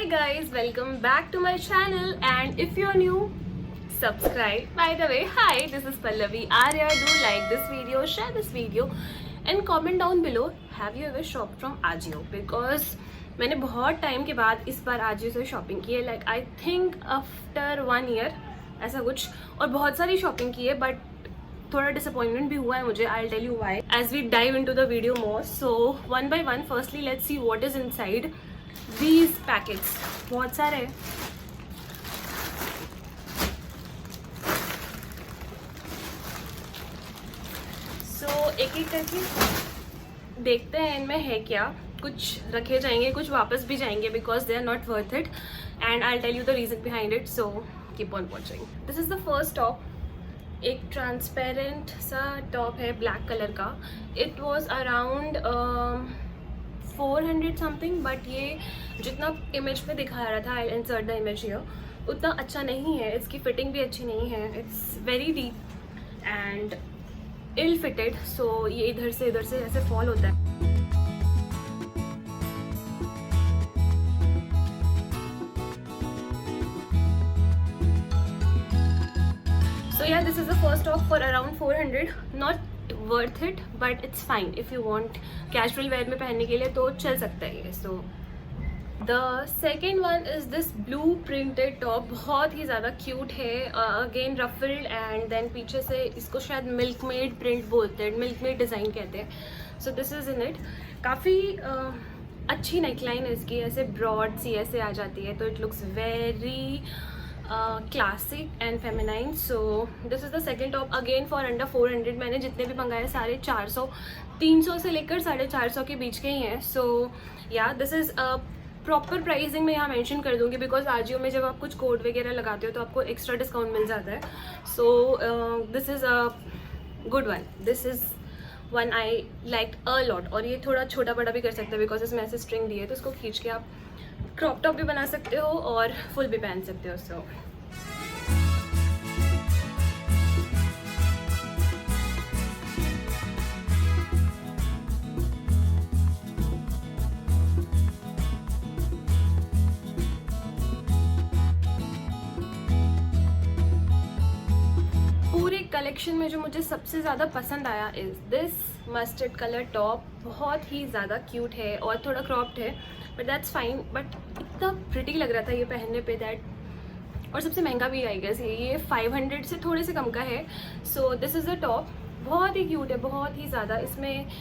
guys, welcome back to my channel, and if you're new, subscribe. By the way, hi, this is Pallavi Arya. Do like this video, share this video and comment down below, have you ever shopped from Ajio? Because मैंने बहुत time के बाद इस बार Ajio से shopping की है, like I think after 1 year ऐसा कुछ, और बहुत सारी शॉपिंग की है बट थोड़ा डिसअपॉइंटमेंट भी हुआ है मुझे. I will tell you why as we dive into the video more. So one by one, firstly let's see what is inside these packets. बहुत सारे हैं. सो एक एक करके देखते हैं इनमें है क्या. कुछ रखे जाएंगे, कुछ वापस भी जाएंगे because they are not worth it, and I will tell you the reason behind it. So keep on watching. This is the first top. एक ट्रांसपेरेंट सा टॉप है ब्लैक कलर का. It was around 400 something, but ये जितना image में दिखा रहा था, I insert the image here, उतना अच्छा नहीं है. इसकी फिटिंग भी अच्छी नहीं है. It's very deep and ill fitted. So ये इधर से ऐसे फॉल होता है. So yeah, this is the first top for around 400. Not worth it, but it's fine if you want casual wear में पहनने के लिए तो चल सकता है ये. So the second one is this blue printed top. बहुत ही ज़्यादा cute है. Again ruffled and then पीछे से इसको शायद milkmaid print बोलते हैं, milkmaid design कहते हैं. So this is in it. काफ़ी अच्छी नेकलाइन है इसकी, ऐसे ब्रॉड सी ऐसे आ जाती है, तो it looks very classic and feminine. So this is the second top, again for under 400. मैंने जितने भी मंगाए सारे 400, 300 से लेकर 450 के बीच के ही हैं. सो या दिस इज़ प्रॉपर प्राइसिंग मैं यहाँ मेंशन कर दूँगी बिकॉज आजियो में जब आप कुछ कोड वगैरह लगाते हो तो आपको एक्स्ट्रा डिस्काउंट मिल जाता है. So this is a good one. This is one I like a lot. और ये थोड़ा छोटा बड़ा भी कर सकते हैं बिकॉज इसमें ऐसे स्ट्रिंग दी है, तो इसको खींच के आप क्रॉप टॉप भी बना सकते हो और फुल भी पहन सकते हो. सो पूरे कलेक्शन में जो मुझे सबसे ज़्यादा पसंद आया is this mustard colour top. बहुत ही ज़्यादा क्यूट है और थोड़ा क्रॉप्ड है, बट दैट्स फाइन. बट इतना प्रिटी लग रहा था ये पहनने पे दैट, और सबसे महंगा भी आई गेस. ये 500 से थोड़े से कम का है. So this is the top. बहुत ही क्यूट है, बहुत ही ज़्यादा. इसमें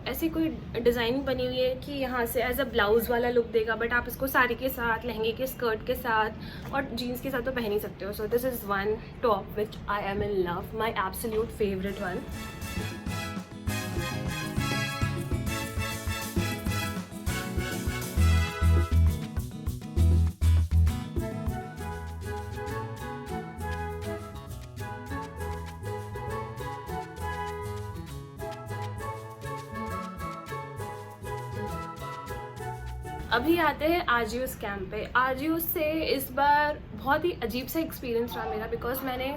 ऐसी कोई डिज़ाइन बनी हुई है कि यहाँ से एज अ ब्लाउज़ वाला लुक देगा, बट आप इसको साड़ी के साथ, लहंगे के स्कर्ट के साथ और जीन्स के साथ तो पहन ही सकते हो. सो this is one top which I am in love, my absolute favourite one. अभी आते हैं आजियो स्कैम पे. आजियो से इस बार बहुत ही अजीब सा एक्सपीरियंस रहा मेरा बिकॉज मैंने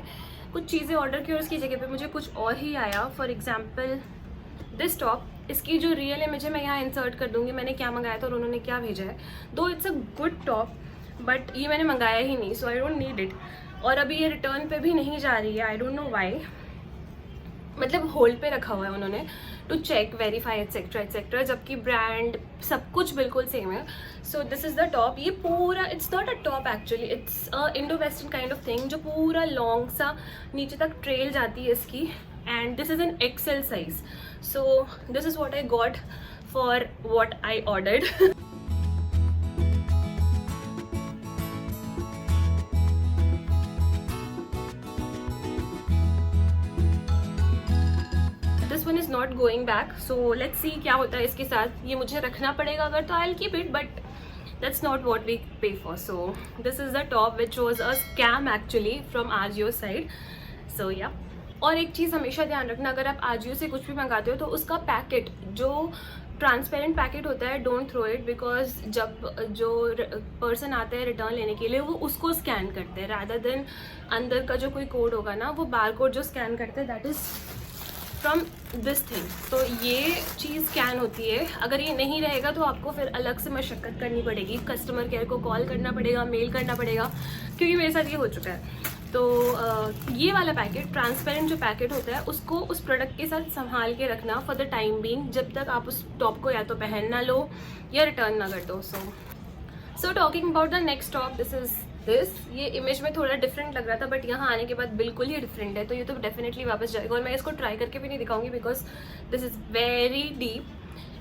कुछ चीज़ें ऑर्डर की और उसकी जगह पे मुझे कुछ और ही आया. For example this top. इसकी जो रियल इमेज है मैं यहाँ इंसर्ट कर दूँगी, मैंने क्या मंगाया था और उन्होंने क्या भेजा है. दो it's a good top, but ये मैंने मंगाया ही नहीं, सो आई डोंट नीड इट. और अभी ये रिटर्न पे भी नहीं जा रही है. I don't know why. मतलब होल्ड पे रखा हुआ है उन्होंने to check, verify etcetera etcetera, जबकि ब्रांड सब कुछ बिल्कुल सेम है. So this is the top. ये पूरा, it's not a top actually, it's a Indo western kind of thing जो पूरा लॉन्ग सा नीचे तक ट्रेल जाती है इसकी. And this is an XL size. So this is what I got for what I ordered. This one is not going back. So let's see क्या होता है इसके साथ. ये मुझे रखना पड़ेगा अगर तो I will keep it, but that's not what we pay for. So this is the top which was a scam actually from AJIO side. So yeah, और एक चीज़ हमेशा ध्यान रखना, अगर आप आजियो से कुछ भी मंगाते हो तो उसका पैकेट, जो ट्रांसपेरेंट पैकेट होता है, डोंट थ्रो इट, बिकॉज जब जो पर्सन आता है रिटर्न लेने के लिए वो उसको स्कैन करते हैं रादर देन अंदर का जो कोई कोड होगा ना, वो बार कोड जो स्कैन करते हैं that is from this thing. तो ये चीज़ स्कैन होती है, अगर ये नहीं रहेगा तो आपको फिर अलग से मशक्क़त करनी पड़ेगी, कस्टमर केयर को कॉल करना पड़ेगा, मेल करना पड़ेगा, क्योंकि मेरे साथ ये हो चुका है। तो ये वाला पैकेट, ट्रांसपेरेंट जो पैकेट होता है, उसको उस प्रोडक्ट के साथ संभाल के रखना फॉर द टाइम बीइंग, जब तक आप उस टॉप को या तो पहन ना लो या रिटर्न ना कर दो। So talking about the next top, this is this. ये इमेज में थोड़ा डिफरेंट लग रहा था, बट यहाँ आने के बाद बिल्कुल ही डिफरेंट है, तो ये तो डेफिनेटली वापस जाएगा। और मैं इसको ट्राई करके भी नहीं दिखाऊंगी because this is very deep,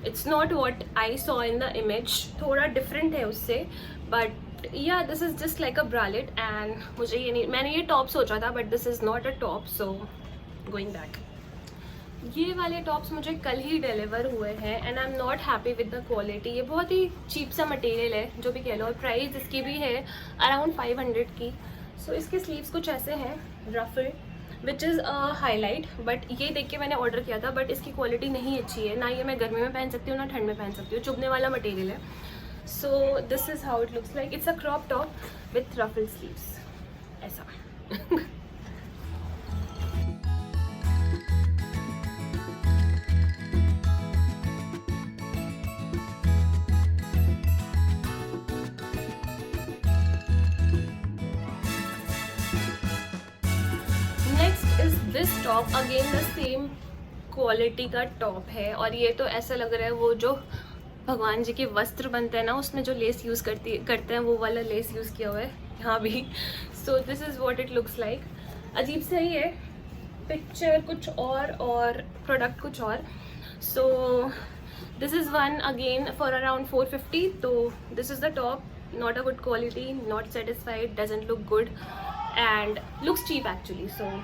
it's not what I saw in the image, थोड़ा डिफरेंट है उससे। बट या this is just like a bralette, and मुझे ये नहीं, मैंने ये टॉप सोचा था, but this is not a top, so going back. ये वाले टॉप्स मुझे कल ही डिलीवर हुए हैं and I am not happy with the quality. ये बहुत ही चीप सा मटेरियल है, जो भी कह लो, और प्राइस इसकी भी है अराउंड 500 की। सो इसके स्लीव्स कुछ ऐसे हैं, ruffle, which is highlight, but ये देख के मैंने ऑर्डर किया था, बट इसकी क्वालिटी नहीं अच्छी है, ना ये मैं गर्मी में पहन सकती हूँ ना ठंड में पहन सकती हूँ, चुभने वाला मटेरियल है। So this is how it looks like, it's a crop top with ruffle sleeves, ऐसा। This top again the same quality का टॉप है, और ये तो ऐसा लग रहा है वो जो भगवान जी के वस्त्र बनते हैं ना, उसमें जो लेस यूज़ करते हैं वो वाला लेस यूज़ किया हुआ है यहाँ भी। सो this is what it looks like. अजीब सा ही है, पिक्चर कुछ और प्रोडक्ट कुछ और। So this is one again for around 450। तो this is the top, not a good quality, not satisfied, doesn't look good and looks cheap actually. So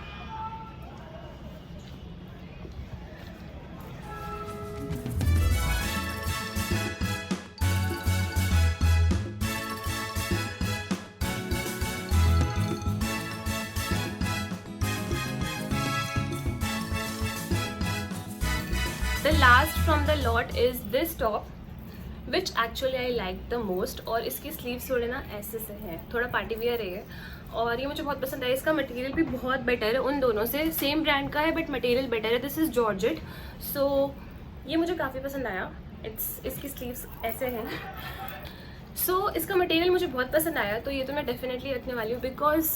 the last from the lot is this top which actually I like the most। और इसकी sleeves थोड़े ना ऐसे से हैं, थोड़ा party wear है, और ये मुझे बहुत पसंद है। इसका मटेरियल भी बहुत बेटर है उन दोनों से, सेम ब्रांड का है बट मटेरियल बेटर है। दिस इज़ जॉर्जेट, सो ये मुझे काफ़ी पसंद आया। इसकी स्लीव्स ऐसे हैं, सो इसका मटेरियल मुझे बहुत पसंद आया, तो ये तो मैं डेफिनेटली रखने वाली हूँ बिकॉज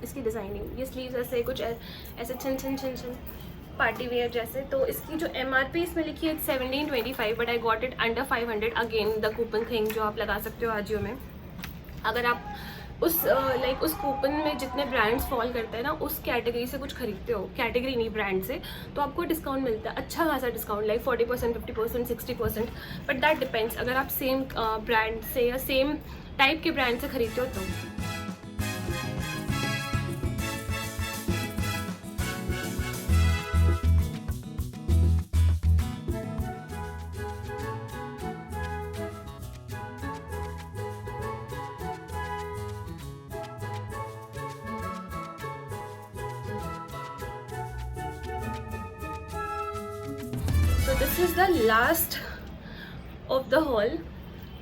इसकी डिज़ाइनिंग, ये स्लीव्स ऐसे कुछ ऐसे छिन छिन छिन छिन पार्टी वेयर जैसे। तो इसकी जो MRP इसमें लिखी है 1725, but I got it under 500। Again the coupon thing जो आप लगा सकते हो आजियो में, अगर आप उस उस कूपन में जितने ब्रांड्स फॉल करते हैं ना, उस कैटेगरी से कुछ खरीदते हो, कैटेगरी नहीं ब्रांड से, तो आपको डिस्काउंट मिलता है, अच्छा खासा discount, like 40%, 50%, 60%, but that depends अगर आप सेम ब्रांड से या सेम टाइप के ब्रांड से खरीदते हो तो। So this is the last of the haul,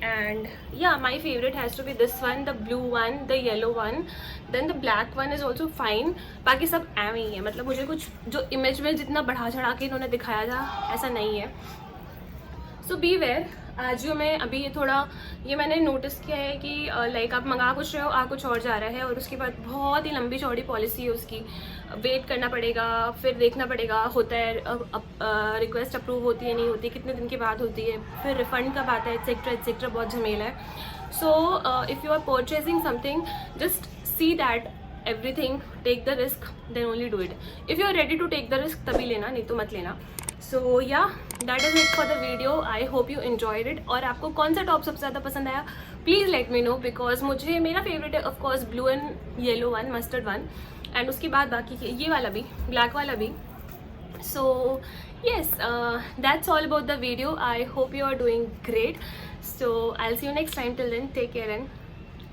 and yeah, my favorite has to be this one, the blue one, the yellow one, then the black one is also fine। बाकी सब M ही है, मतलब मुझे कुछ जो image में जितना बढ़ा चढ़ा के इन्होंने दिखाया था ऐसा नहीं है। सो बी वेयर, आजियो में अभी ये थोड़ा, ये मैंने नोटिस किया है कि लाइक आप मंगा कुछ रहे हो, आ कुछ और जा रहा है, और उसके बाद बहुत ही लंबी चौड़ी पॉलिसी है उसकी, वेट करना पड़ेगा, फिर देखना पड़ेगा, होता है रिक्वेस्ट अप्रूव होती है नहीं होती, कितने दिन के बाद होती है, फिर रिफंड कब आता है, एक्सेट्रा एक्सेट्रा, बहुत झमेला है। So if you are purchasing something, just see that everything, take the risk, then only do it. If you are ready to take the risk तभी लेना, नहीं तो मत लेना। So yeah that is it for the video, I hope you enjoyed it. और आपको कौन सा टॉप सबसे ज़्यादा पसंद आया, please let me know, because मुझे मेरा फेवरेट है of course blue and yellow one, mustard one, and उसके बाद बाकी के ये वाला भी, ब्लैक वाला भी। So yes, that's all about the video, I hope you are doing great. So I will see you next time, till then take care and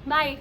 bye.